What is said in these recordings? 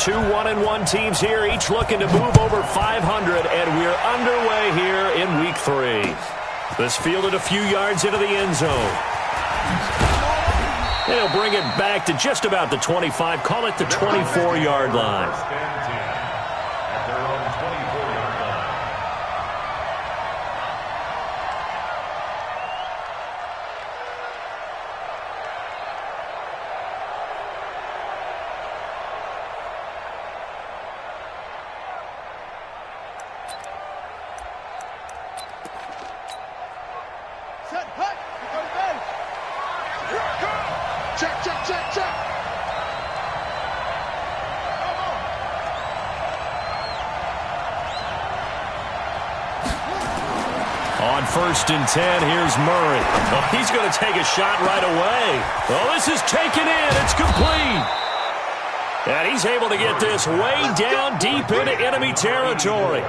Two 1-1 teams here, each looking to move over 500, and we're underway here in Week 3. This fielded a few yards into the end zone. And he'll bring it back to just about the 25, call it the 24-yard line. On 1st and 10, here's Murray. Oh, he's going to take a shot right away. Oh, this is taken in. It's complete. And he's able to get this way down deep into enemy territory.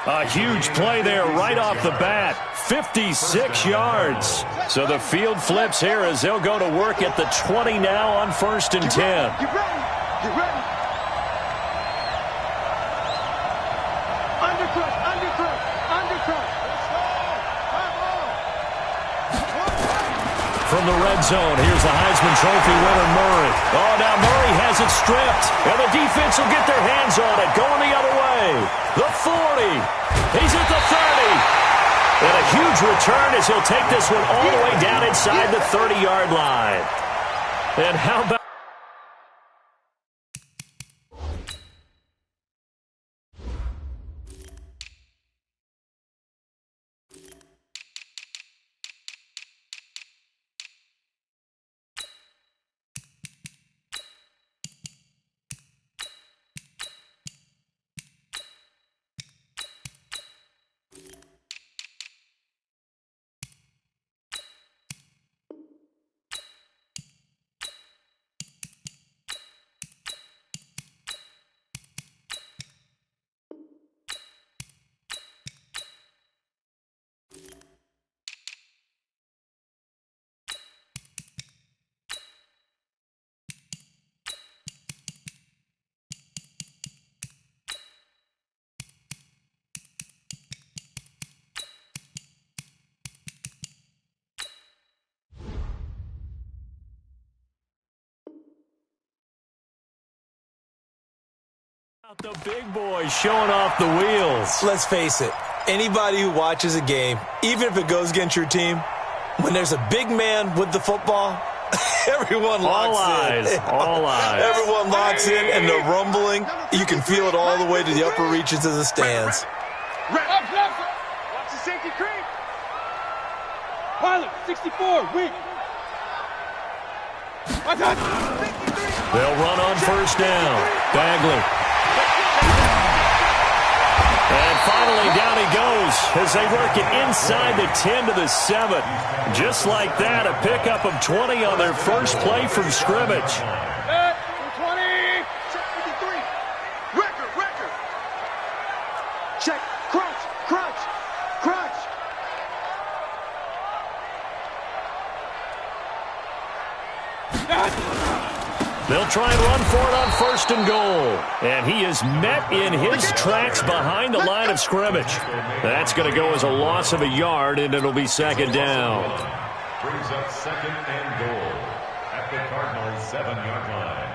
A huge play there right off the bat. 56 yards. So the field flips here as they'll go to work at the 20 now on 1st and 10. Get ready. Get ready. From the red zone, here's the Heisman Trophy winner, Murray. Oh, now Murray has it stripped, and the defense will get their hands on it, going the other way. The 40. He's at the 30. And a huge return as he'll take this one all the way down inside the 30-yard line. And how about... The big boys showing off the wheels. Let's face it, anybody who watches a game, even if it goes against your team, when there's a big man with the football, everyone locks in. All eyes. Everyone locks in, and the rumbling, you can feel it all the way to the upper reaches of the stands. Watch the safety creep. Pilot, 64, weak. They'll run on 1st down. Bagley. And finally, down he goes as they work it inside the 10 to the 7. Just like that, a pickup of 20 on their first play from scrimmage. 20. Check 53. Record. Check. Crunch. They'll try and run for it on 1st and goal. And he is met in his tracks behind the line of scrimmage. That's going to go as a loss of a yard, and it'll be 2nd down. Brings up 2nd and goal at the Cardinals' 7-yard line.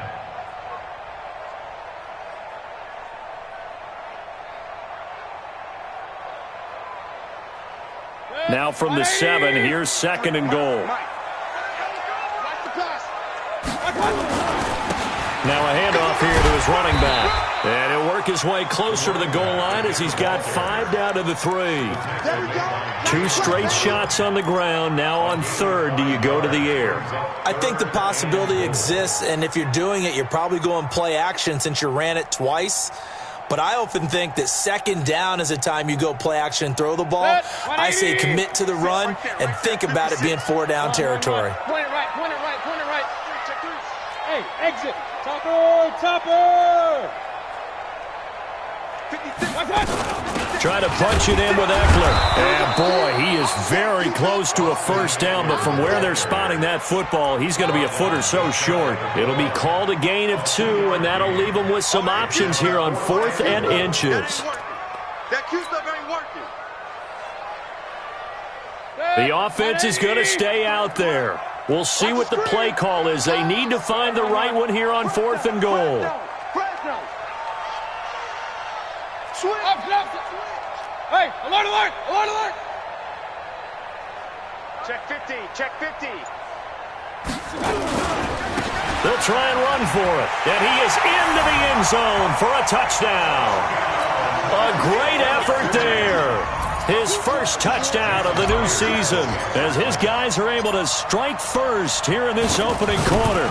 Now from the 7, here's 2nd and goal. Now a handoff here to his running back. And he'll work his way closer to the goal line as he's got 5 down to the 3. 2 straight shots on the ground. Now on 3rd, do you go to the air? I think the possibility exists, and if you're doing it, you're probably going play action since you ran it twice. But I often think that 2nd down is a time you go play action and throw the ball. I say commit to the run and think about it being 4-down territory. Point it right. Hey, exit. Topper. 56. Trying to punch it in with Eckler. And, boy, he is very close to a first down, but from where they're spotting that football, he's going to be a foot or so short. It'll be called a gain of 2, and that'll leave them with some options here on 4th and inches. That Q-step ain't working. The offense is going to stay out there. We'll see what the play call is. They need to find the right one here on 4th and goal. Hey, alert, alert, alert, alert. Check 50, check 50. They'll try and run for it. And he is into the end zone for a touchdown. A great effort there. His first touchdown of the new season as his guys are able to strike first here in this opening quarter.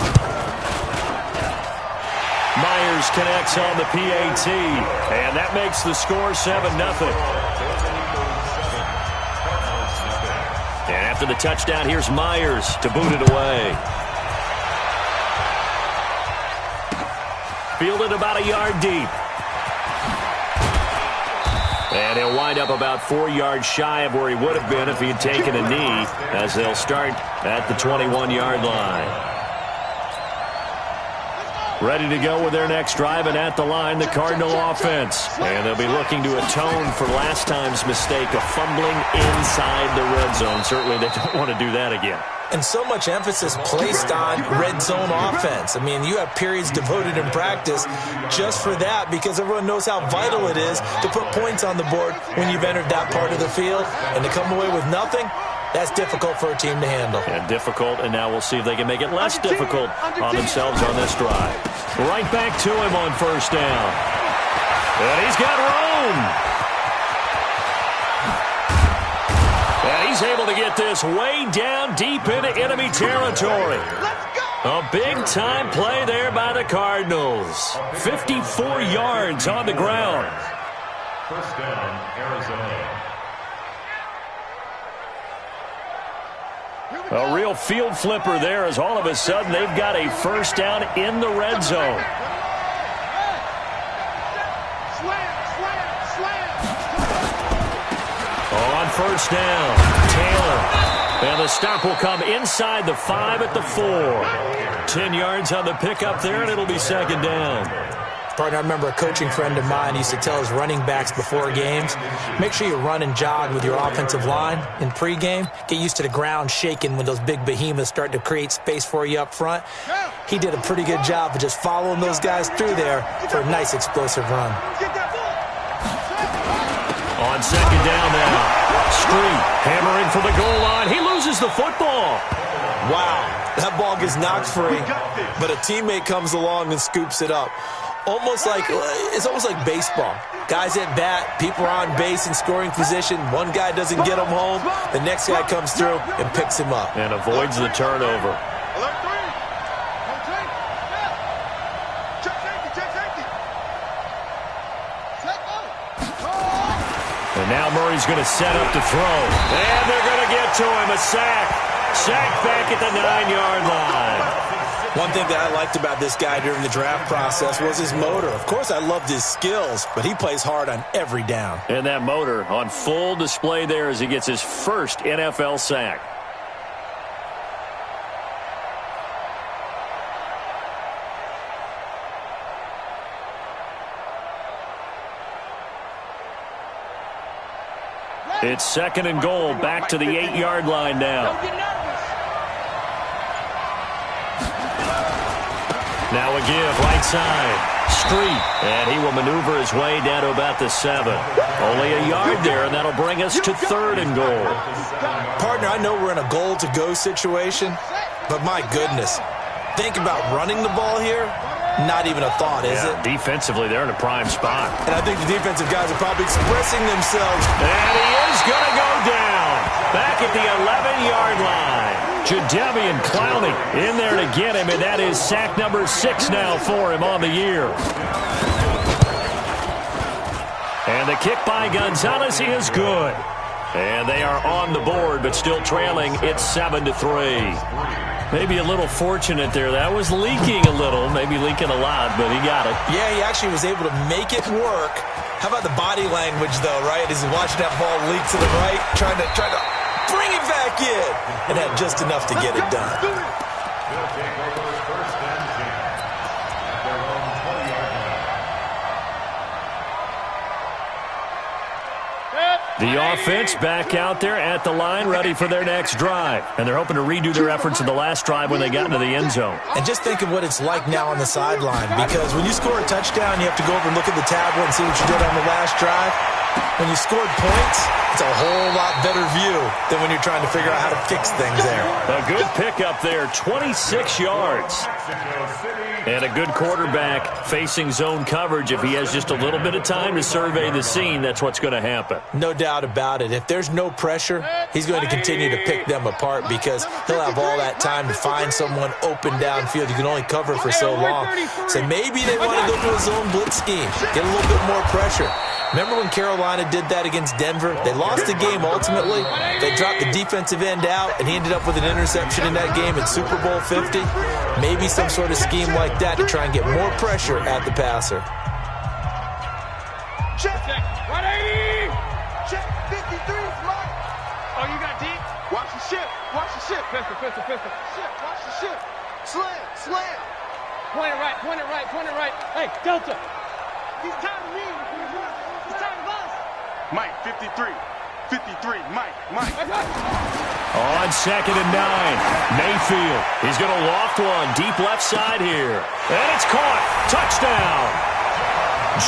Myers connects on the PAT, and that makes the score 7-0. And after the touchdown, here's Myers to boot it away. Fielded about a yard deep. And he'll wind up about 4 yards shy of where he would have been if he had taken a knee, as they'll start at the 21-yard line. Ready to go with their next drive, and at the line, the Cardinal offense. And they'll be looking to atone for last time's mistake of fumbling inside the red zone. Certainly they don't want to do that again. And so much emphasis placed on red zone offense. I mean, you have periods devoted in practice just for that because everyone knows how vital it is to put points on the board when you've entered that part of the field. And to come away with nothing, that's difficult for a team to handle. And difficult, and now we'll see if they can make it less difficult on themselves on this drive. Right back to him on first down. And he's got room. And he's able to get this way down deep into enemy territory. A big-time play there by the Cardinals. 54 yards on the ground. First down, Arizona. A real field flipper there as all of a sudden they've got a first down in the red zone. On first down, Taylor. And the stop will come inside the 5 at the 4. 10 yards on the pickup there, and it'll be second down. Partner, I remember a coaching friend of mine used to tell his running backs before games, make sure you run and jog with your offensive line in pregame. Get used to the ground shaking when those big behemoths start to create space for you up front. He did a pretty good job of just following those guys through there for a nice explosive run. On second down now, Street hammering for the goal line. He loses the football. Wow, that ball gets knocked free, but a teammate comes along and scoops it up. It's almost like baseball. Guys at bat, people are on base in scoring position. One guy doesn't get him home. The next guy comes through and picks him up. And avoids the turnover. And now Murray's going to set up to throw. And they're going to get to him. A sack. Sack back at the 9-yard line. One thing that I liked about this guy during the draft process was his motor. Of course, I loved his skills, but he plays hard on every down. And that motor on full display there as he gets his first NFL sack. It's second and goal, back to the 8-yard line now. Now a give, right side. Street, and he will maneuver his way down to about the 7. Only a yard there, and that'll bring us to third and goal. Partner, I know we're in a goal-to-go situation, but my goodness, think about running the ball here. Not even a thought, is it? Defensively, they're in a prime spot. And I think the defensive guys are probably expressing themselves. And he is going to go down. Back at the 11-yard line. Jadeveon Clowney in there to get him, and that is sack number 6 now for him on the year. And the kick by Gonzalez is good. And they are on the board, but still trailing. It's 7-3. Maybe a little fortunate there. That was leaking a little, maybe leaking a lot, but he got it. Yeah, he actually was able to make it work How about the body language, though, right? As he's watching that ball leak to the right, trying to bring it back in, and had just enough to get it done. They'll take over first and 10 at their own 20-yard line. The offense back out there at the line, ready for their next drive. And they're hoping to redo their efforts in the last drive when they got into the end zone. And just think of what it's like now on the sideline, because when you score a touchdown, you have to go over and look at the tablet and see what you did on the last drive. When you scored points, it's a whole lot better view than when you're trying to figure out how to fix things there. A good pickup there, 26 yards. And a good quarterback facing zone coverage. If he has just a little bit of time to survey the scene, that's what's going to happen. No doubt about it. If there's no pressure, he's going to continue to pick them apart because he'll have all that time to find someone open downfield. You can only cover for so long. So maybe they want to go to a zone blitz scheme, get a little bit more pressure. Remember when Carolina did that against Denver? They lost the game ultimately. They dropped the defensive end out, and he ended up with an interception in that game in Super Bowl 50. Maybe some sort of scheme like that to try and get more pressure at the passer. Check. 180. Check 53, Mike. Oh, you got deep? Watch the ship. Watch the ship. Pistol. Ship. Watch the ship. Slam. Point it right. Hey, Delta. He's tired of me. He's tired of us. Mike, 53. Mike. On 2nd and 9, Mayfield. He's going to loft one deep left side here. And it's caught. Touchdown.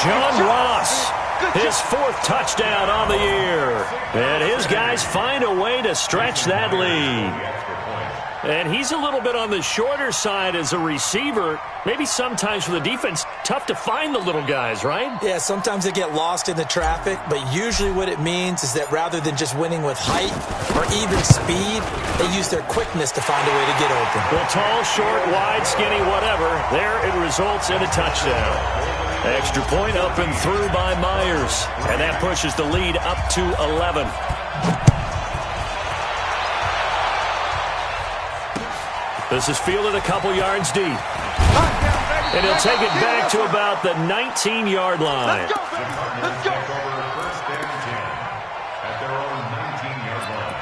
John Ross. His 4th touchdown on the year. And his guys find a way to stretch that lead. And he's a little bit on the shorter side as a receiver. Maybe sometimes for the defense, tough to find the little guys, right? Yeah, sometimes they get lost in the traffic, but usually what it means is that rather than just winning with height or even speed, they use their quickness to find a way to get open. Well, tall, short, wide, skinny, whatever. There it results in a touchdown. Extra point up and through by Myers. And that pushes the lead up to 11. This is fielded a couple yards deep. And he'll take it back to about the 19-yard line. Let's go. Take over first and 10 at their own 19-yard line.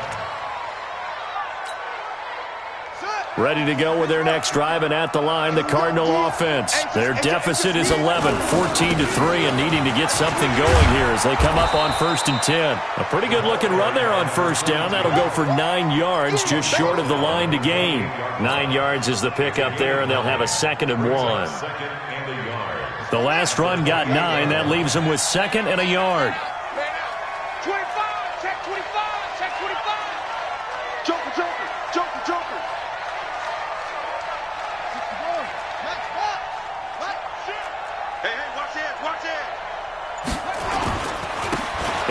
Ready to go with their next drive, and at the line, the Cardinal offense. Their deficit is 11, 14-3, and needing to get something going here as they come up on 1st and 10. A pretty good-looking run there on 1st down. That'll go for 9 yards, just short of the line to gain. 9 yards is the pickup there, and they'll have a 2nd and 1. The last run got 9. That leaves them with 2nd and a yard. 25. Check 25. Joker. Watch it.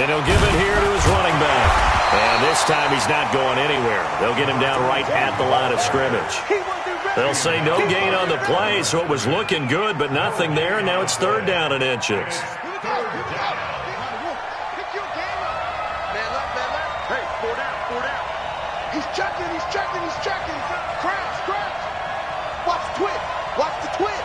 And he'll give it here to his running back. And this time he's not going anywhere. They'll get him down right at the line of scrimmage. They'll say no gain on the play, so it was looking good, but nothing there, and now it's 3rd down and inches. Man left. Hey, 4 down. He's checking. Crash. Watch the twist.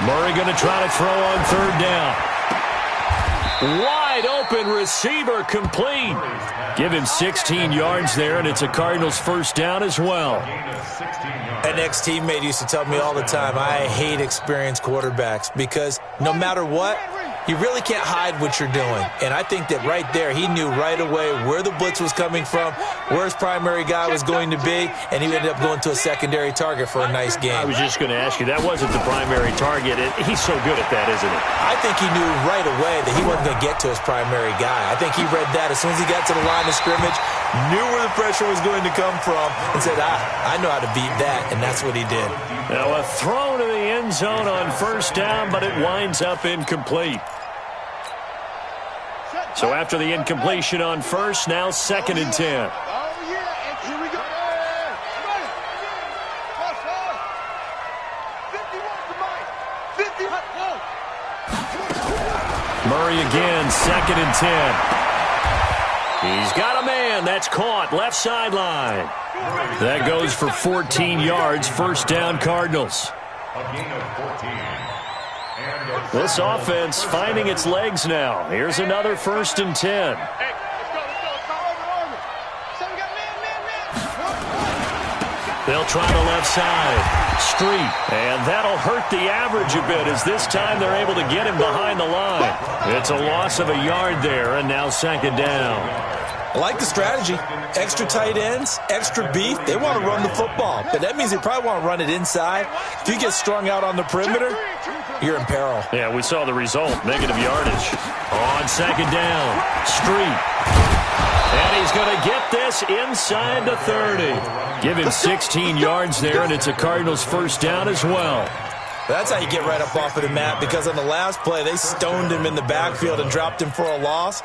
Murray going to try to throw on 3rd down. Wide open receiver, complete. Give him 16 yards there, and it's a Cardinals 1st down as well. An ex-teammate used to tell me all the time, I hate experienced quarterbacks because no matter what, you really can't hide what you're doing. And I think that right there, he knew right away where the blitz was coming from, where his primary guy was going to be, and he ended up going to a secondary target for a nice game. I was just going to ask you, that wasn't the primary target. He's so good at that, isn't he? I think he knew right away that he wasn't going to get to his primary guy. I think he read that as soon as he got to the line of scrimmage, knew where the pressure was going to come from, and said, I know how to beat that, and that's what he did. Now a throw to the end zone on 1st down, but it winds up incomplete. So after the incompletion on 1st, now 2nd and 10. Oh, yeah, and here we go. 51 to Mike. 50. Murray again, 2nd and 10. He's got a man and that's caught. Left sideline. That goes for 14 yards. First down, Cardinals. A gain of 14. This offense finding its legs now. Here's another 1st and 10. They'll try the left side. Street. And that'll hurt the average a bit as this time they're able to get him behind the line. It's a loss of a yard there, and now 2nd down. I like the strategy. Extra tight ends, extra beef. They want to run the football, but that means they probably want to run it inside. If you get strung out on the perimeter, you're in peril. Yeah, we saw the result. Negative yardage. On 2nd down, Street. And he's going to get this inside the 30. Give him 16 yards there, and it's a Cardinals 1st down as well. That's how you get right up off of the mat, because on the last play, they stoned him in the backfield and dropped him for a loss.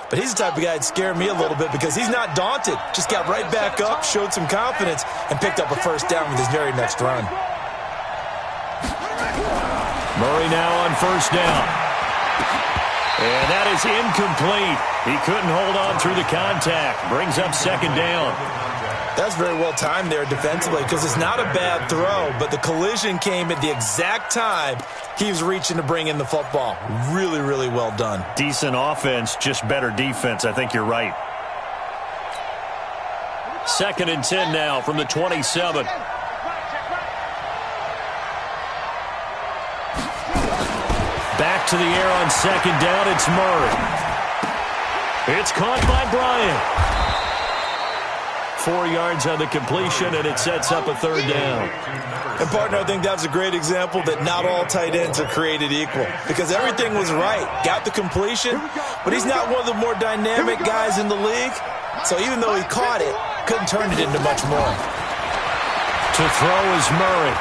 But he's the type of guy that scared me a little bit because he's not daunted. Just got right back up, showed some confidence, and picked up a 1st down with his very next run. Murray now on 1st down. And that is incomplete. He couldn't hold on through the contact. Brings up 2nd down. That's very well timed there defensively because it's not a bad throw, but the collision came at the exact time he was reaching to bring in the football. Really, really well done. Decent offense, just better defense. I think you're right. 2nd and 10 now from the 27. Back to the air on 2nd down. It's Murray. It's caught by Bryant. 4 yards on the completion, and it sets up a 3rd down. And, partner, I think that's a great example that not all tight ends are created equal because everything was right. Got the completion, but he's not one of the more dynamic guys in the league. So even though he caught it, couldn't turn it into much more. To throw is Murray.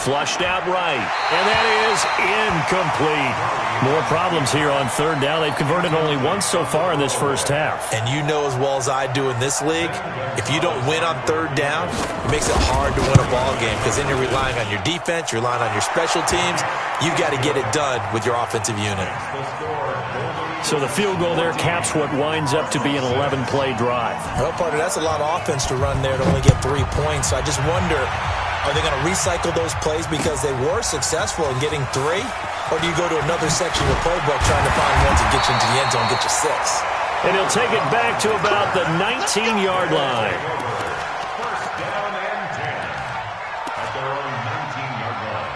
Flushed out right, and that is incomplete. More problems here on 3rd down. They've converted only once so far in this 1st half. And you know as well as I do in this league, if you don't win on 3rd down, it makes it hard to win a ball game because then you're relying on your defense, you're relying on your special teams. You've got to get it done with your offensive unit. So the field goal there caps what winds up to be an 11-play drive. Well, partner, that's a lot of offense to run there to only get 3 points. So I just wonder, are they going to recycle those plays because they were successful in getting 3? Or do you go to another section of your playbook trying to find ones that get you into the end zone and get you 6? And he'll take it back to about the 19-yard line. 1st down and 10 at their own 19-yard line.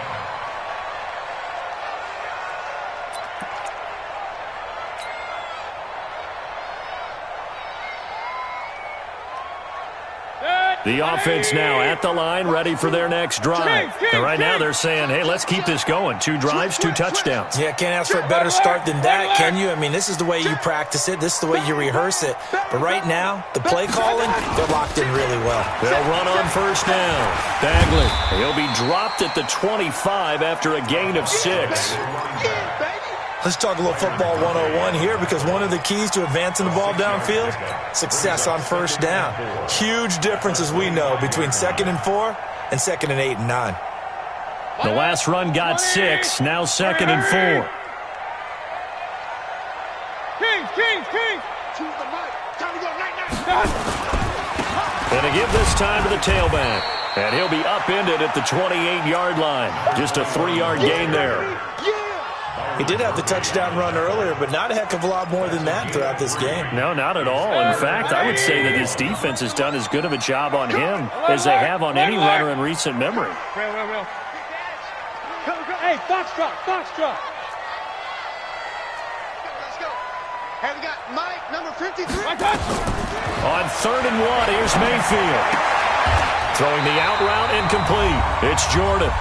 The offense now at the line, ready for their next drive. And right now they're saying, hey, let's keep this going. 2 drives, 2 touchdowns. Yeah, can't ask for a better start than that, can you? I mean, this is the way you practice it. This is the way you rehearse it. But right now, the play calling, they're locked in really well. They'll run on 1st down. Bagley, he'll be dropped at the 25 after a gain of 6. Let's talk a little football 101 here because one of the keys to advancing the ball downfield, success on 1st down. Huge difference, as we know, between 2nd and 4 and 2nd and 8 and 9. The last run got 6, now 2nd and 4. King. Choose the mic. Time to go night. And to give this time to the tailback. And he'll be upended at the 28-yard line. Just a 3-yard gain there. He did have the touchdown run earlier, but not a heck of a lot more than that throughout this game. No, not at all. In fact, I would say that his defense has done as good of a job on him as they have on any runner in recent memory. Real. Hey, Foxtrot. Let's go. Hey, we got Mike, number 53. On 3rd and 1, here's Mayfield. Throwing the out route incomplete. It's Jordan.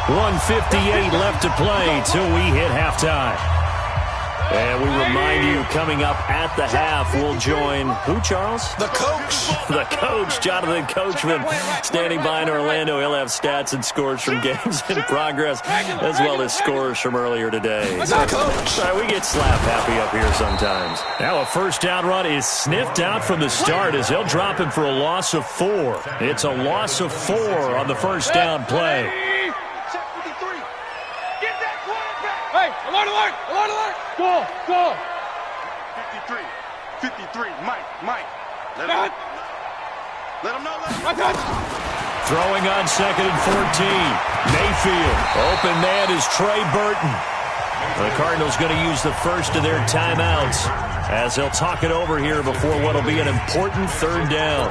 1:58 left to play till we hit halftime. And we remind you, coming up at the half, we'll join who, Charles? The coach. The coach, Jonathan Coachman, standing by in Orlando. He'll have stats and scores from games in progress, as well as scores from earlier today. The coach. Sorry, we get slap happy up here sometimes. Now a 1st down run is sniffed out from the start as they'll drop him for a loss of 4. It's a loss of 4 on the 1st down play. Hey, alert! Go! 53, Mike. Let him know. Throwing on 2nd and 14. Mayfield. Open man is Trey Burton. The Cardinals going to use the first of their timeouts as they'll talk it over here before what will be an important 3rd down.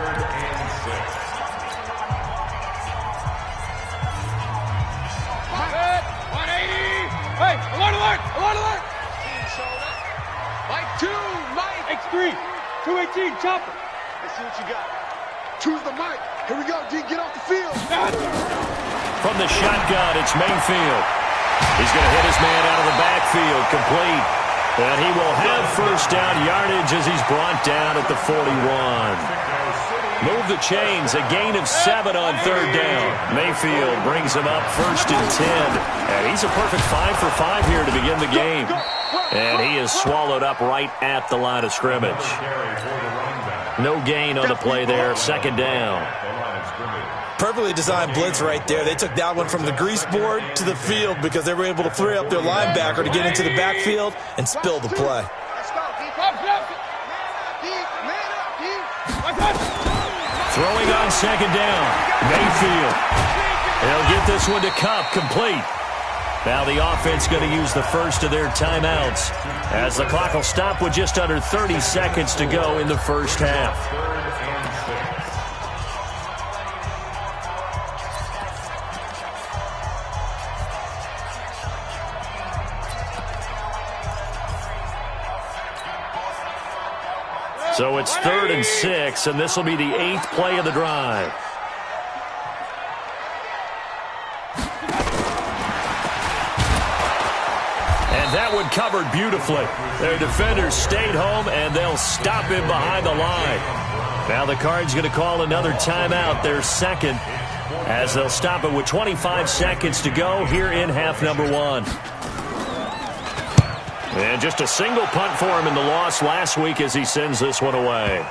Hey, alert! Mike 2, Mike. X3, 218, chopper. Let's see what you got. Choose the mic. Here we go, D, get off the field. From the shotgun, it's Mayfield. He's going to hit his man out of the backfield, complete. And he will have 1st down yardage as he's brought down at the 41. Move the chains, a gain of 7 on 3rd down. Mayfield brings him up 1st and 10. And he's a perfect 5 for 5 here to begin the game. And he is swallowed up right at the line of scrimmage. No gain on the play there, 2nd down. Perfectly designed blitz right there. They took that one from the grease board to the field because they were able to free up their linebacker to get into the backfield and spill the play. Throwing on 2nd down. Mayfield. He'll get this one to Kupp, complete. Now the offense going to use the first of their timeouts as the clock will stop with just under 30 seconds to go in the 1st half. So it's 3rd and 6, and this will be the 8th play of the drive. And that one covered beautifully. Their defenders stayed home, and they'll stop him behind the line. Now the Cards going to call another timeout, their 2nd, as they'll stop it with 25 seconds to go here in half number 1. And just a single punt for him in the loss last week as he sends this one away.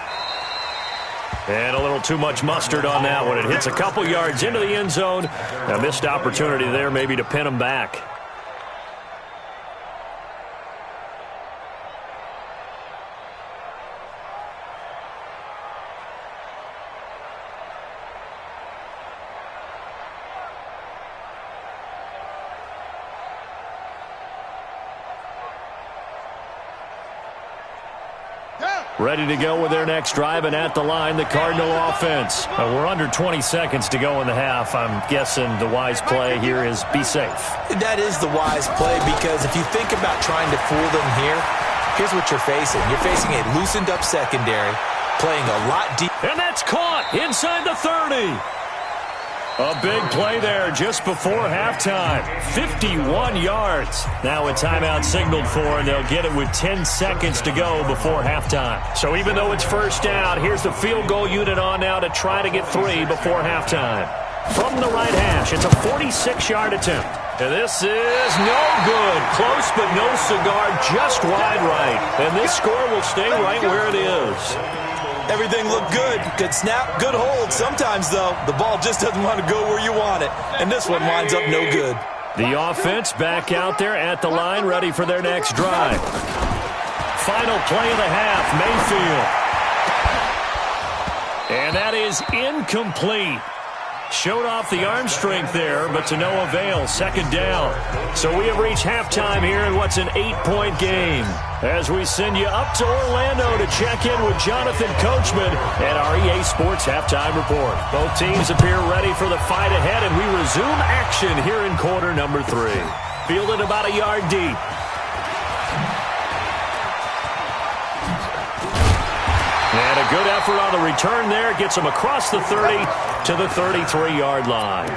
And a little too much mustard on that one. It hits a couple yards into the end zone. A missed opportunity there maybe to pin him back. Ready to go with their next drive, and at the line, the Cardinal offense. We're under 20 seconds to go in the half. I'm guessing the wise play here is be safe. That is the wise play because if you think about trying to fool them here, here's what you're facing. You're facing a loosened up secondary, playing a lot deep. And that's caught inside the 30. A big play there just before halftime. 51 yards. Now a timeout signaled for, and they'll get it with 10 seconds to go before halftime. So even though it's 1st down, here's the field goal unit on now to try to get 3 before halftime. From the right hash, it's a 46-yard attempt. And this is no good. Close but no cigar, just wide right. And this score will stay right where it is. Everything looked good. Good snap, good hold. Sometimes, though, the ball just doesn't want to go where you want it. And this one winds up no good. The offense back out there at the line, ready for their next drive. Final play of the half, Mayfield. And that is incomplete. Showed off the arm strength there, but to no avail. 2nd down. So we have reached halftime here in what's an 8-point game. As we send you up to Orlando to check in with Jonathan Coachman and our EA Sports Halftime Report. Both teams appear ready for the fight ahead, and we resume action here in quarter number 3. Fielded about a yard deep. And a good effort on the return there. Gets him across the 30 to the 33-yard line.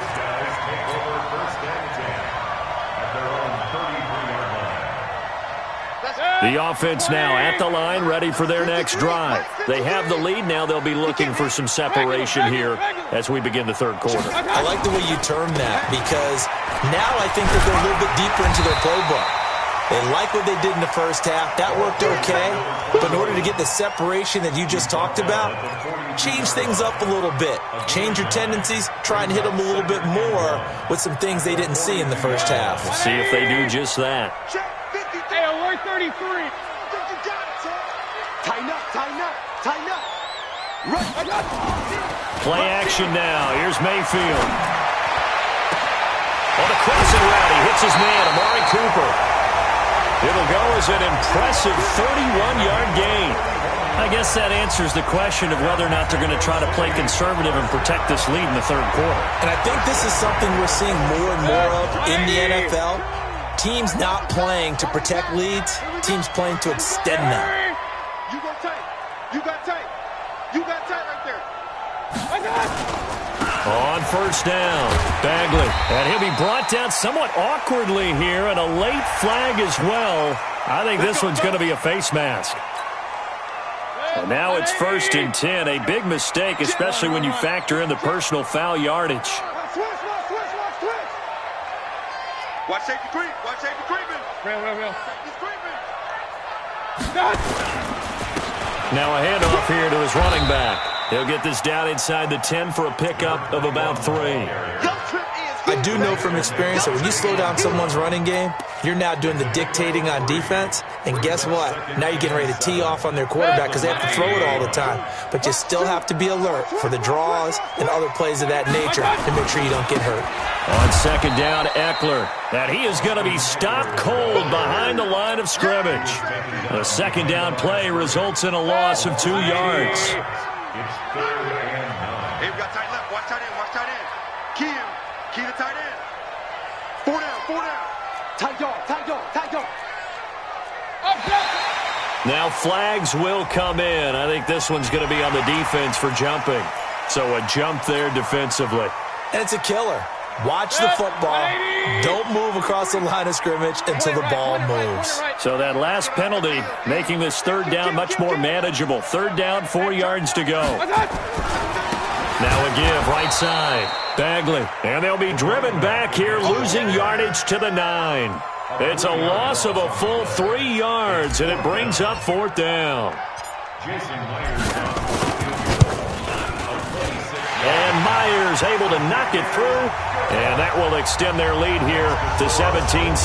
The offense now at the line, ready for their next drive. They have the lead. Now they'll be looking for some separation here as we begin the 3rd quarter. I like the way you term that because now I think that they're a little bit deeper into their playbook. They like what they did in the 1st half. That worked okay. But in order to get the separation that you just talked about, change things up a little bit. Change your tendencies. Try and hit them a little bit more with some things they didn't see in the 1st half. We'll see if they do just that. Hey, alert 33. You got it, son. Tighten up, tighten up, tighten up. Right. I got it. Play action now. Here's Mayfield. On the crossing route, he hits his man, Amari Cooper. It'll go as an impressive 31-yard gain. I guess that answers the question of whether or not they're going to try to play conservative and protect this lead in the third quarter. And I think this is something we're seeing more and more of in the NFL. Teams not playing to protect leads, teams playing to extend them. You go tight. You got tight. You got tight right there. I got it. On first down, Bagley. And he'll be brought down somewhat awkwardly here, and a late flag as well. I think this one's going to be a face mask. And now it's 1st and 10. A big mistake, especially when you factor in the personal foul yardage. Switch. Watch safety creep. Watch safety creeping. Real. Safety's creeping. Now a handoff here to his running back. He'll get this down inside the 10 for a pickup of about 3. I do know from experience that when you slow down someone's running game, you're now doing the dictating on defense. And guess what? Now you're getting ready to tee off on their quarterback because they have to throw it all the time. But you still have to be alert for the draws and other plays of that nature to make sure you don't get hurt. On second down, Eckler. And he is going to be stopped cold behind the line of scrimmage. The second down play results in a loss of 2 yards. It's 3rd and 9. Hey, we got tight left. Watch tight end. Watch tight end. Key to tight end. 4 down. Tight dog. Now flags will come in. I think this one's going to be on the defense for jumping. So a jump there defensively. And it's a killer. Watch the football. Don't move across the line of scrimmage until the ball moves. So that last penalty making this third down much more manageable. Third down, 4 yards to go. Now a give right side. Bagley. And they'll be driven back here, losing yardage to the 9. It's a loss of a full 3 yards, and it brings up 4th down. And Myers able to knock it through, and that will extend their lead here to 17-6.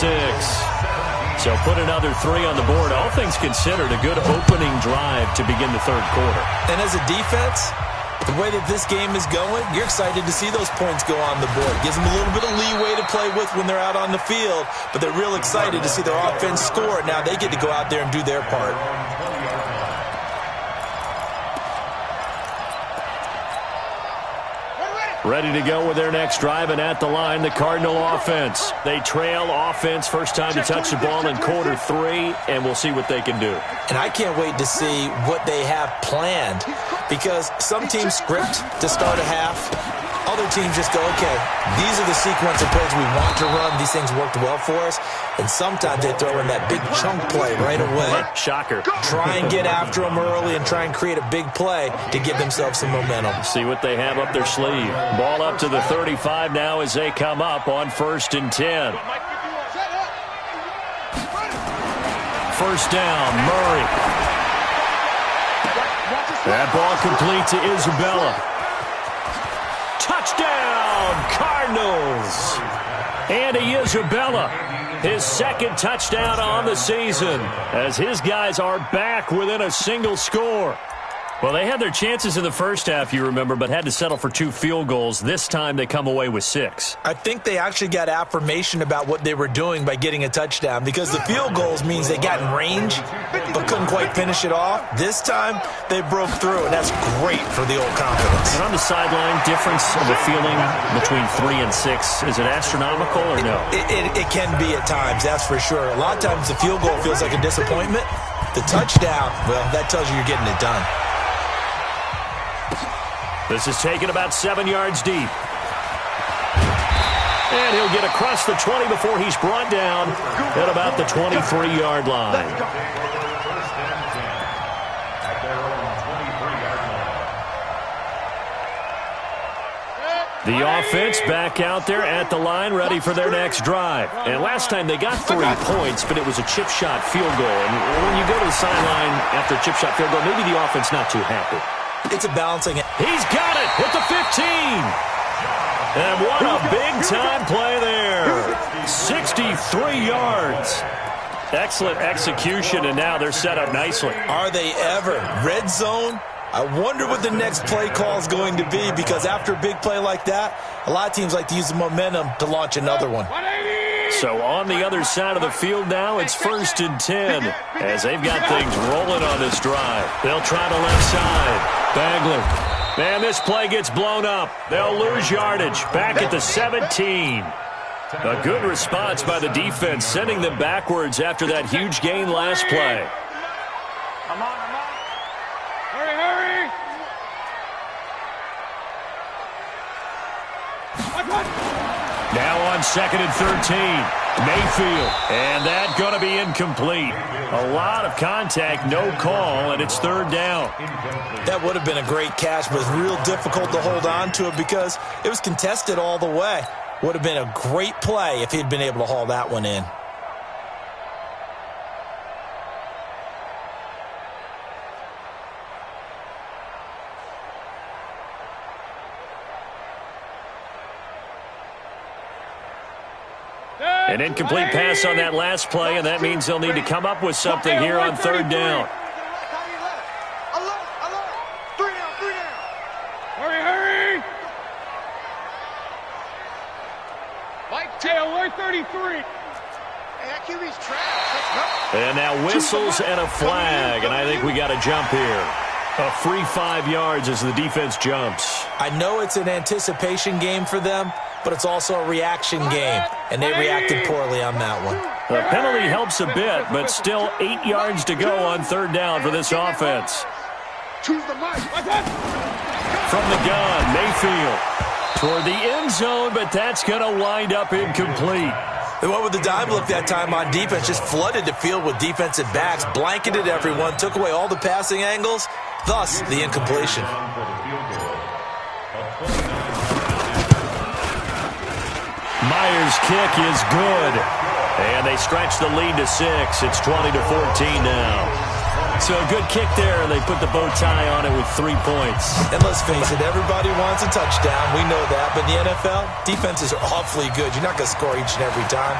So put another 3 on the board. All things considered, a good opening drive to begin the third quarter. And as a defense, the way that this game is going, you're excited to see those points go on the board. Gives them a little bit of leeway to play with when they're out on the field, but they're real excited to see their offense score. Now they get to go out there and do their part. Ready to go with their next drive, and at the line, the Cardinal offense. They trail offense, first time to touch the ball in quarter 3, and we'll see what they can do. And I can't wait to see what they have planned, because some teams script to start a half. Other teams just go, okay, these are the sequence of plays we want to run. These things worked well for us. And sometimes they throw in that big chunk play right away. Shocker. Try and get after them early and try and create a big play to give themselves some momentum. See what they have up their sleeve. Ball up to the 35 now as they come up on 1st and 10. First down, Murray. That ball complete to Isabella. Touchdown, Cardinals. Andy Isabella, his second touchdown on the season, as his guys are back within a single score. Well, they had their chances in the first half, you remember, but had to settle for 2 field goals. This time they come away with 6. I think they actually got affirmation about what they were doing by getting a touchdown, because the field goals means they got in range but couldn't quite finish it off. This time they broke through, and that's great for the old confidence. And on the sideline, difference of a feeling between 3 and 6, is it astronomical or no? It can be at times, that's for sure. A lot of times the field goal feels like a disappointment. The touchdown, well, that tells you you're getting it done. This is taken about 7 yards deep. And he'll get across the 20 before he's brought down at about the 23-yard line. The offense back out there at the line, ready for their next drive. And last time they got 3 points, but it was a chip shot field goal. And when you go to the sideline after a chip shot field goal, maybe the offense not too happy. It's a balancing. He's got it with the 15. And what a big-time play there. 63 yards. Excellent execution, and now they're set up nicely. Are they ever? Red zone? I wonder what the next play call is going to be, because after a big play like that, a lot of teams like to use the momentum to launch another one. So on the other side of the field now, it's 1st and 10 as they've got things rolling on this drive. They'll try the left side. Bagler. Man, this play gets blown up. They'll lose yardage. Back at the 17. A good response by the defense, sending them backwards after that huge gain last play. I'm on. Hurry. Now on 2nd and 13. Mayfield. And that's going to be incomplete. A lot of contact, no call, and it's 3rd down. That would have been a great catch, but it's real difficult to hold on to it because it was contested all the way. Would have been a great play if he'd been able to haul that one in. An incomplete pass on that last play, and that means they'll need to come up with something here on 3rd down. Hurry. Alert 33. Hey, that QB's trash. Let's go. And now whistles and a flag, and I think we got a jump here. A free 5 yards as the defense jumps. I know it's an anticipation game for them, but it's also a reaction game, and they reacted poorly on that one. The penalty helps a bit, but still 8 yards to go on 3rd down for this offense. Choose the mic. From the gun, Mayfield toward the end zone, but that's going to wind up incomplete. They went with the dime look that time on defense, just flooded the field with defensive backs, blanketed everyone, took away all the passing angles, thus the incompletion. Myers' kick is good, and they stretch the lead to 6. It's 20-14 now. So a good kick there, and they put the bow tie on it with 3 points. And let's face it, everybody wants a touchdown. We know that. But in the NFL, defenses are awfully good. You're not going to score each and every time.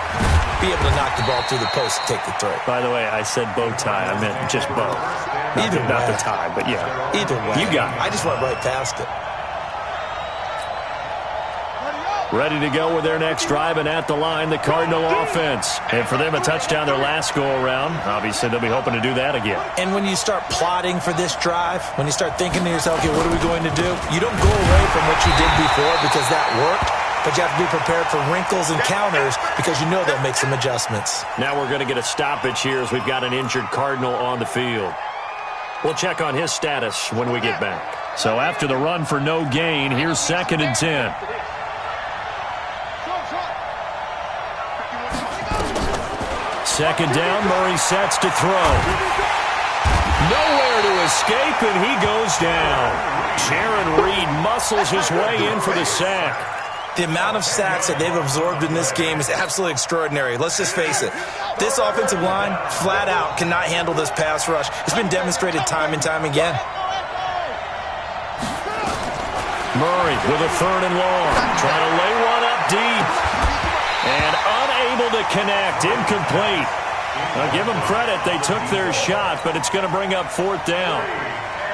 Be able to knock the ball through the post and take the throw. By the way, I said bow tie. I meant just bow. Not the tie, but yeah. Either way. You got it. I just went right past it. Ready to go with their next drive, and at the line, the Cardinal offense. And for them, a touchdown their last go-around. Obviously, they'll be hoping to do that again. And when you start plotting for this drive, when you start thinking to yourself, okay, what are we going to do? You don't go away from what you did before because that worked, but you have to be prepared for wrinkles and counters because you know they'll make some adjustments. Now we're going to get a stoppage here as we've got an injured Cardinal on the field. We'll check on his status when we get back. So after the run for no gain, here's 2nd and 10. Second down, Murray sets to throw. Nowhere to escape, and he goes down. Jaron Reed muscles his way in for the sack. The amount of sacks that they've absorbed in this game is absolutely extraordinary. Let's just face it. This offensive line, flat out, cannot handle this pass rush. It's been demonstrated time and time again. Murray with a 3rd and long. Trying to lay one up deep. And unable to connect. Incomplete. I'll give them credit. They took their shot, but it's going to bring up 4th down.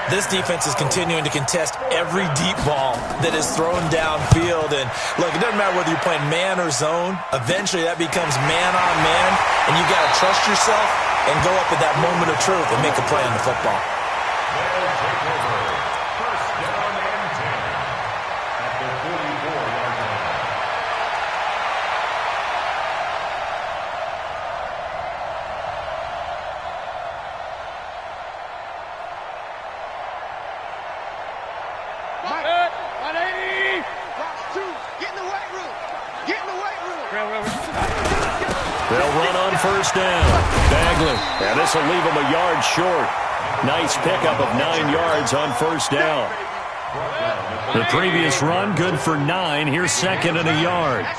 This defense is continuing to contest every deep ball that is thrown downfield. And, look, it doesn't matter whether you're playing man or zone. Eventually, that becomes man-on-man, and you got to trust yourself and go up at that moment of truth and make a play on the football. They'll run on 1st down. Bagler. And this will leave them a yard short. Nice pickup of 9 yards on 1st down. The previous run, good for 9. Here's 2nd and a yard.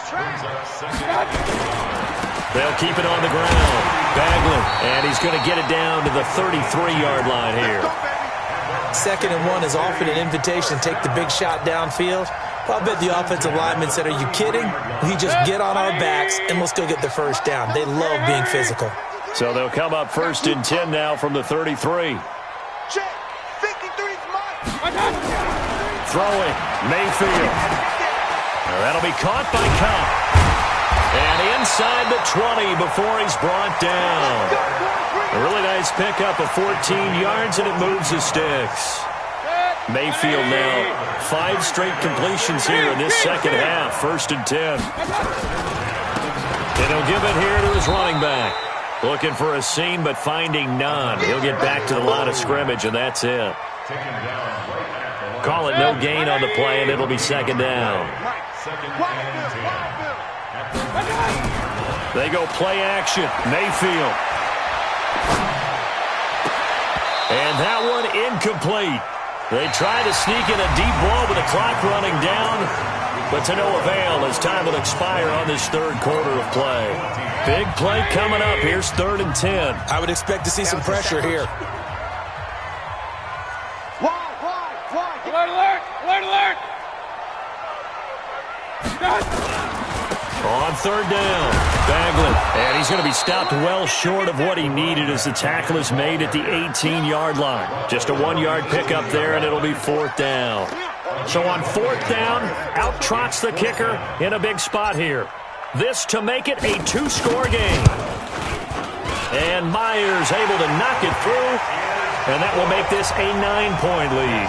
They'll keep it on the ground. Bagler. And he's going to get it down to the 33-yard line here. 2nd and 1 is often an invitation to take the big shot downfield. Well, I bet the offensive lineman said, are you kidding? We just get on our backs and let's go get the 1st down. They love being physical. So they'll come up 1st and 10 now from the 33. Check. 53's mine. Throwing. Mayfield. That'll be caught by Cup. And inside the 20 before he's brought down. A really nice pickup of 14 yards, and it moves the sticks. Mayfield now 5 straight completions here in this second half. 1st and 10. And he'll give it here to his running back. Looking for a seam, but finding none. He'll get back to the line of scrimmage, and that's it. Call it no gain on the play, and it'll be 2nd down. They go play action. Mayfield. And that one incomplete. They try to sneak in a deep ball with the clock running down, but to no avail as time will expire on this 3rd quarter of play. Big play coming up. Here's 3rd and 10. I would expect to see some pressure here. Alert, alert! Alert, alert! On 3rd down, Bagley. And he's going to be stopped well short of what he needed as the tackle is made at the 18-yard line. Just a 1-yard pickup there, and it'll be 4th down. So on 4th down, out trots the kicker in a big spot here. This to make it a 2-score game. And Myers able to knock it through, and that will make this a 9-point lead.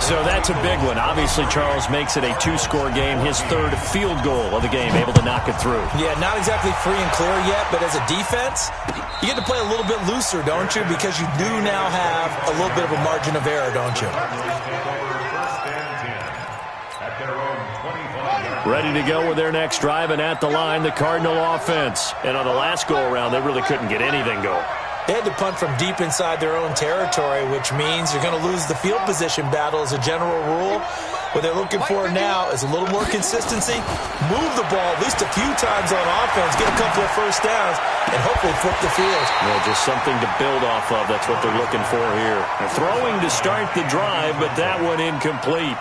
So that's a big one. Obviously, Charles makes it a 2-score game. His 3rd field goal of the game, able to knock it through. Yeah, not exactly free and clear yet, but as a defense, you get to play a little bit looser, don't you? Because you do now have a little bit of a margin of error, don't you? Ready to go with their next drive, and at the line, the Cardinal offense. And on the last go-around, they really couldn't get anything going. They had to punt from deep inside their own territory, which means you're going to lose the field position battle as a general rule. What they're looking for now is a little more consistency, move the ball at least a few times on offense, get a couple of 1st downs, and hopefully flip the field. Yeah, just something to build off of. That's what they're looking for here. They're throwing to start the drive, but that one incomplete.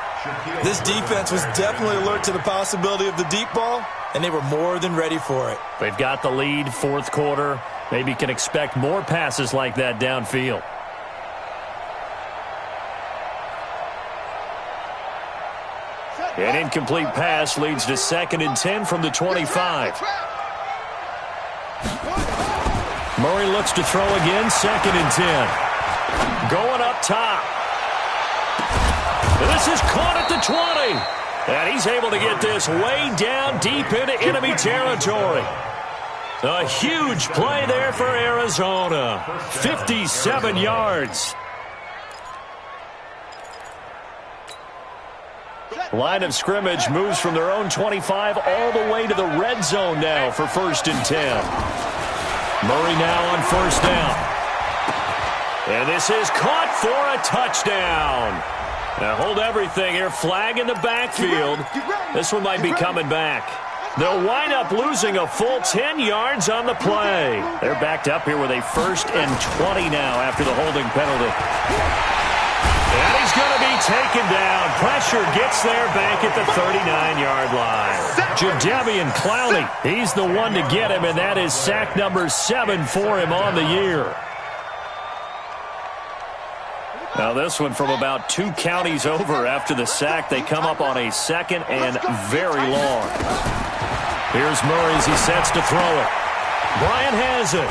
This defense was definitely alert to the possibility of the deep ball, and they were more than ready for it. They've got the lead, 4th quarter. Maybe can expect more passes like that downfield. An incomplete pass leads to 2nd and 10 from the 25. Murray looks to throw again, 2nd and 10. Going up top. This is caught at the 20. And he's able to get this way down deep into enemy territory. A huge play there for Arizona. 57 yards. Line of scrimmage moves from their own 25 all the way to the red zone now for 1st and 10. Murray now on 1st down. And this is caught for a touchdown. Now hold everything here. Flag in the backfield. This one might be coming back. They'll wind up losing a full 10 yards on the play. They're backed up here with a 1st and 20 now after the holding penalty. And he's going to be taken down. Pressure gets there back at the 39-yard line. Jadeveon Clowney, he's the one to get him, and that is sack number 7 for him on the year. Now this one from about 2 counties over after the sack. They come up on a 2nd and very long. Here's Murray as he sets to throw it. Bryant has it.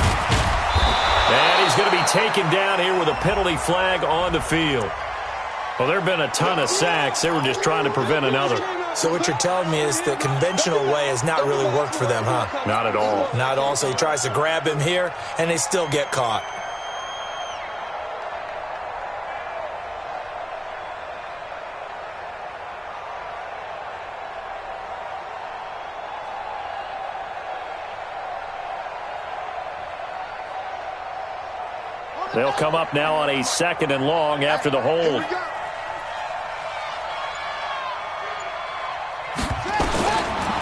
And he's going to be taken down here with a penalty flag on the field. Well, there have been a ton of sacks. They were just trying to prevent another. So what you're telling me is the conventional way has not really worked for them, huh? Not at all. Not at all. So he tries to grab him here, and they still get caught. They'll come up now on a 2nd and long after the hold.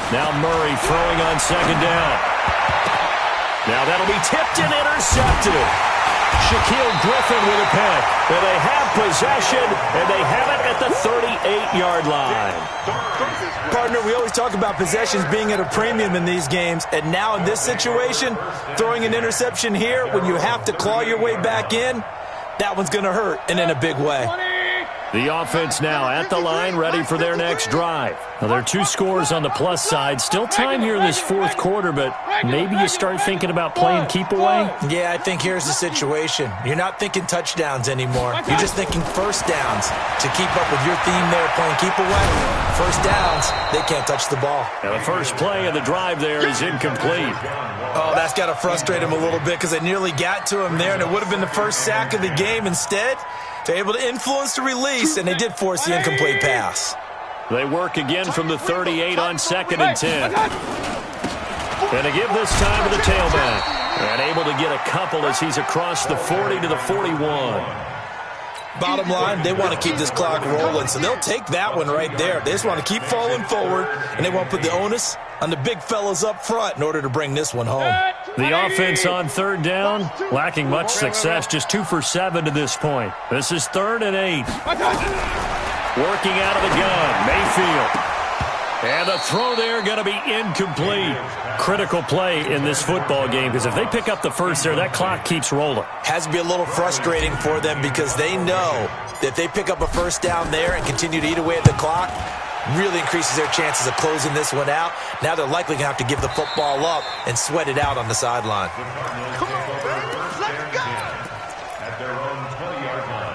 Now Murray throwing on 2nd down. Now that'll be tipped and intercepted. Shaquille Griffin with a pick. And they have possession, and they have it at the 38-yard line. Partner, we always talk about possessions being at a premium in these games, and now in this situation, throwing an interception here when you have to claw your way back in, that one's going to hurt, and in a big way. The offense now at the line, ready for their next drive. Now, there are 2 scores on the plus side. Still time here in this fourth quarter, but maybe you start thinking about playing keep away? Yeah, I think here's the situation. You're not thinking touchdowns anymore. You're just thinking first downs. To keep up with your theme there, playing keep away, first downs, they can't touch the ball. Now, the first play of the drive there is incomplete. Oh, that's got to frustrate him a little bit because they nearly got to him there, and it would have been the first sack of the game. Instead, they're able to influence the release, and they did force the incomplete pass. They work again from the 38 on 2nd and 10. And to give this time to the tailback. And able to get a couple as he's across the 40 to the 41. Bottom line, they want to keep this clock rolling, so they'll take that one right there. They just want to keep falling forward, and they want to put the onus on the big fellas up front in order to bring this one home. The offense on 3rd down, lacking much success, just 2 for 7 to this point. This is 3rd and 8. Working out of the gun, Mayfield. And the throw there going to be incomplete. Critical play in this football game because if they pick up the first there, that clock keeps rolling. Has to be a little frustrating for them because they know that if they pick up a first down there and continue to eat away at the clock, really increases their chances of closing this one out. Now they're likely going to have to give the football up and sweat it out on the sideline. Come on, baby. Let's go. At their own 20-yard line.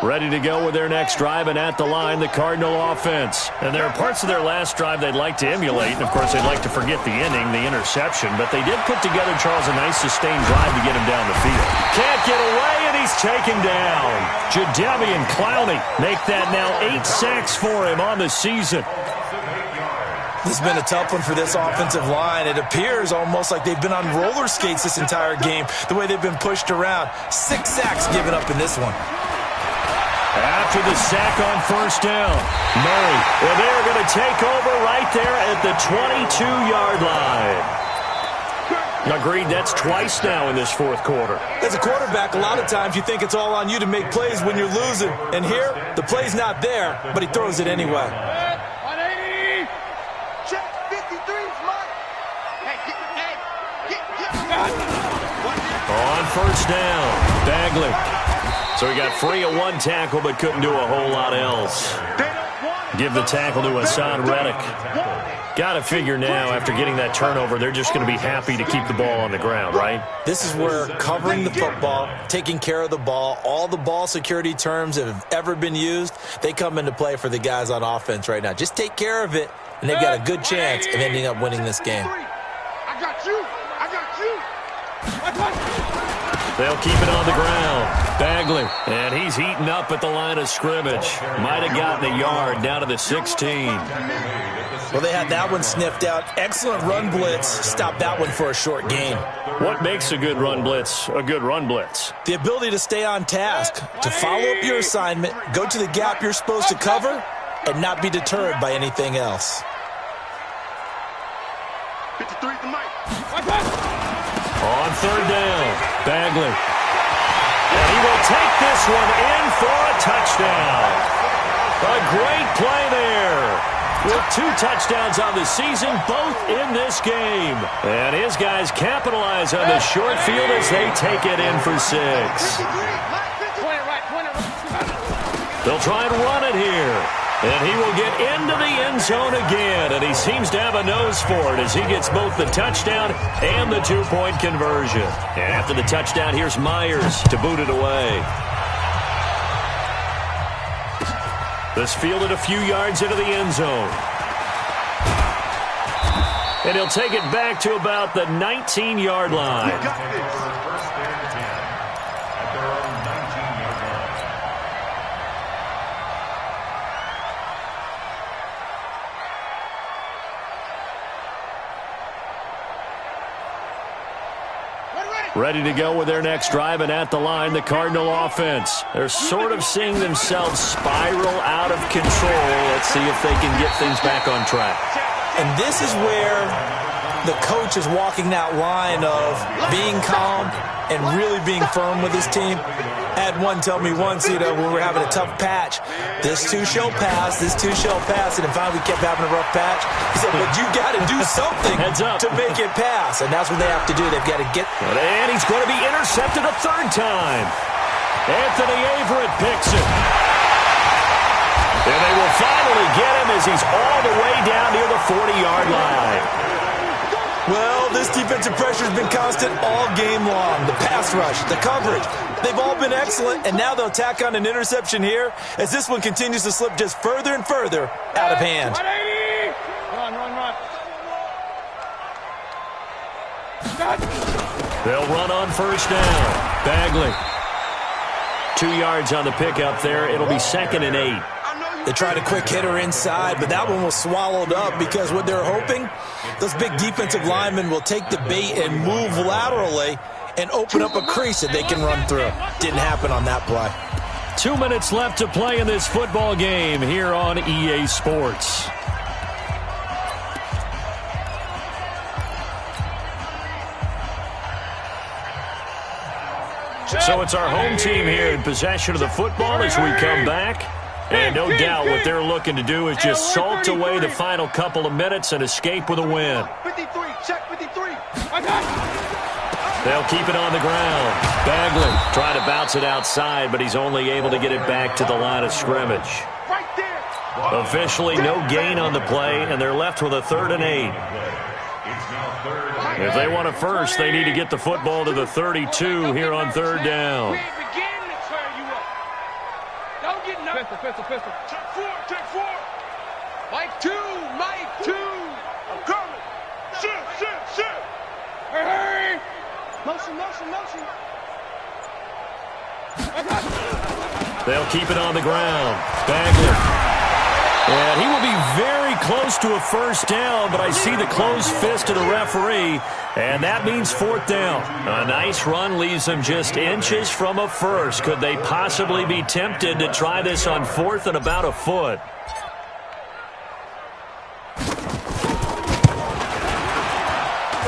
Ready to go with their next drive, and at the line, the Cardinal offense. And there are parts of their last drive they'd like to emulate, and of course they'd like to forget the ending, the interception, but they did put together, Charles, a nice sustained drive to get him down the field. Can't get away, and he's taken down. Jadeveon Clowney make that now 8 sacks for him on the season. This has been a tough one for this offensive line. It appears almost like they've been on roller skates this entire game, the way they've been pushed around. 6 sacks given up in this one. After the sack on 1st down, Murray, well, they're going to take over right there at the 22-yard line. Agreed, that's twice now in this fourth quarter. As a quarterback, a lot of times you think it's all on you to make plays when you're losing. And here, the play's not there, but he throws it anyway. 180. Check 53's Mike. On 1st down, Bagley. So he got free of 1 tackle but couldn't do a whole lot else. Give the tackle to Hassan Reddick. Got to figure now, after getting that turnover, they're just going to be happy to keep the ball on the ground, right? This is where covering the football, taking care of the ball, all the ball security terms that have ever been used, they come into play for the guys on offense right now. Just take care of it, and they've got a good chance of ending up winning this game. I got you. They'll keep it on the ground. Bagley, and he's heating up at the line of scrimmage. Might have gotten a yard down to the 16. Well, they had that one sniffed out. Excellent run blitz. Stopped that one for a short gain. What makes a good run blitz a good run blitz? The ability to stay on task, to follow up your assignment, go to the gap you're supposed to cover, and not be deterred by anything else. 53 to Mike. On 3rd down, Bagley. And he will take this one in for a touchdown. A great play there. With 2 touchdowns on the season, both in this game. And his guys capitalize on the short field as they take it in for 6. They'll try and run it here. And he will get into the end zone again. And he seems to have a nose for it as he gets both the touchdown and the 2-point conversion. And after the touchdown, here's Myers to boot it away. This fielded a few yards into the end zone. And he'll take it back to about the 19-yard line. First and 10 at their own 19-yard line. Ready to go with their next drive, and at the line, the Cardinal offense. They're sort of seeing themselves spiral out of control. Let's see if they can get things back on track. And this is where the coach is walking that line of being calm and really being firm with his team. I had one tell me once, when we were having a tough patch, this too shall pass, this too shall pass, and finally we kept having a rough patch. He said, but you got to do something to make it pass, and that's what they have to do. They've got to get. And he's going to be intercepted a third time. Anthony Averett picks it. And they will finally get him as he's all the way down near the 40-yard line. Well, this defensive pressure has been constant all game long. The pass rush, the coverage, they've all been excellent, and now they'll tack on an interception here as this one continues to slip just further and further out of hand. They'll run on first down. Bagley. 2 yards on the pickup there. It'll be 2nd and 8. They tried a quick hitter inside, but that one was swallowed up because what they're hoping, those big defensive linemen will take the bait and move laterally and open up a crease that they can run through. Didn't happen on that play. 2 minutes left to play in this football game here on EA Sports. So it's our home team here in possession of the football as we come back. And no doubt what they're looking to do is just salt away the final couple of minutes and escape with a win. 53, check 53. They'll keep it on the ground. Bagley trying to bounce it outside, but he's only able to get it back to the line of scrimmage. Right there. Officially no gain on the play, and they're left with a 3rd and 8. If they want a first, they need to get the football to the 32 here on 3rd down. Pistol. Check four. Mike 2. I'm coming. Shit. Hey. Motion. They'll keep it on the ground. Bagley. And he will be very close to a first down, but I see the closed fist of the referee, and that means 4th down. A nice run leaves them just inches from a first. Could they possibly be tempted to try this on 4th and about a foot?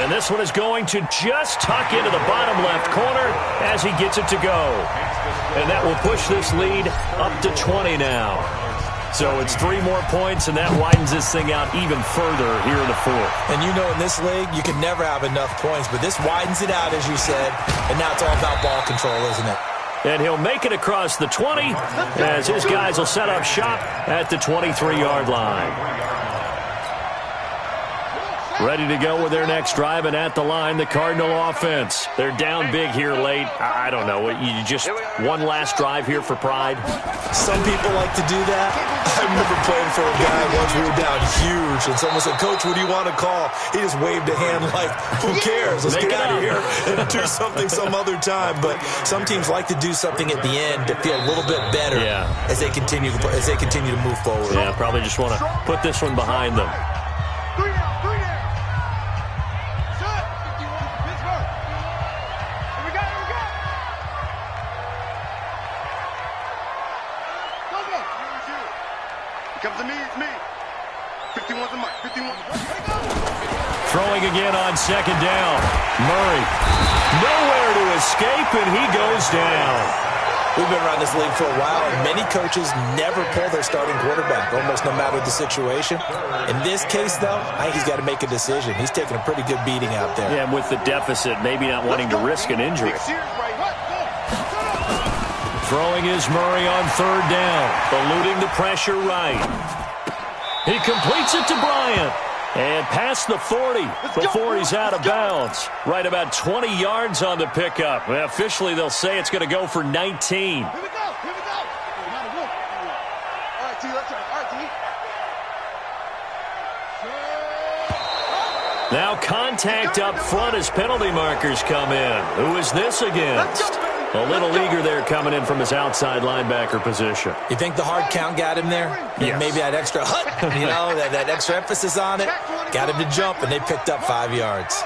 And this one is going to just tuck into the bottom left corner as he gets it to go. And that will push this lead up to 20 now. So it's 3 more points, and that widens this thing out even further here in the 4th. And you know in this league, you can never have enough points, but this widens it out, as you said, and now it's all about ball control, isn't it? And he'll make it across the 20 as his guys will set up shop at the 23-yard line. Ready to go with their next drive, and at the line, the Cardinal offense. They're down big here late. I don't know. You just one last drive here for pride? Some people like to do that. I remember playing for a guy once. We were down huge, and someone said, Coach, what do you want to call? He just waved a hand like, who cares? Let's get out of here and do something some other time. But some teams like to do something at the end to feel a little bit better as they continue to move forward. Yeah, probably just want to put this one behind them. Comes to me, it's me. 51's the mark, 51. Throwing again on 2nd down. Murray. Nowhere to escape, and he goes down. We've been around this league for a while, and many coaches never pull their starting quarterback, almost no matter the situation. In this case, though, I think he's got to make a decision. He's taking a pretty good beating out there. Yeah, and with the deficit, maybe not wanting to risk an injury. Throwing is Murray on 3rd down, eluding the pressure right. He completes it to Bryant. And past the 40 before he's out of bounds. Right about 20 yards on the pickup. Well, officially, they'll say it's going to go for 19. Here we go. All right, T, let's try. All right, T. Now contact up front as penalty markers come in. Who is this against? A little eager there coming in from his outside linebacker position. You think the hard count got him there? Yes. Maybe that extra that extra emphasis on it got him to jump, and they picked up 5 yards.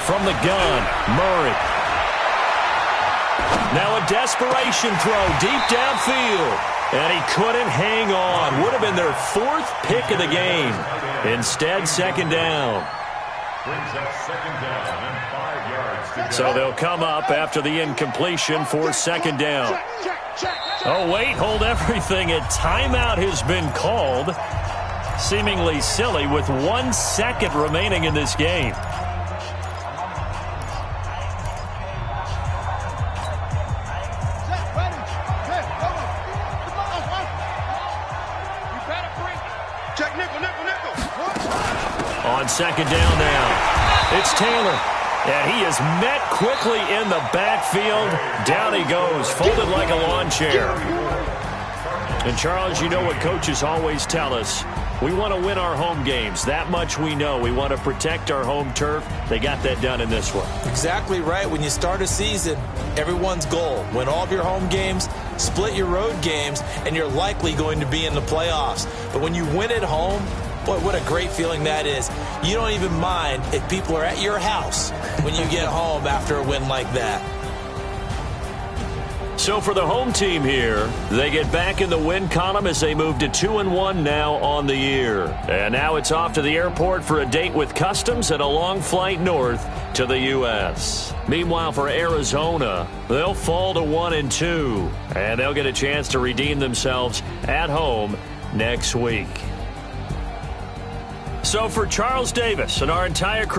From the gun, Murray. Now a desperation throw deep downfield. And he couldn't hang on. Would have been their 4th pick of the game. Instead, second down. Brings up second down and 5 yards to go. So they'll come up after the incompletion for second down. Oh, wait, hold everything. A timeout has been called. Seemingly silly with 1 second remaining in this game. On second down now, it's Taylor. And he is met quickly in the backfield. Down he goes, folded like a lawn chair. And, Charles, you know what coaches always tell us. We want to win our home games. That much we know. We want to protect our home turf. They got that done in this one. Exactly right. When you start a season, everyone's goal, win all of your home games, split your road games, and you're likely going to be in the playoffs. But when you win at home, boy, what a great feeling that is. You don't even mind if people are at your house when you get home after a win like that. So for the home team here, they get back in the win column as they move to 2-1 now on the year. And now it's off to the airport for a date with Customs and a long flight north to the U.S. Meanwhile, for Arizona, they'll fall to 1-2, and they'll get a chance to redeem themselves at home next week. So for Charles Davis and our entire crew,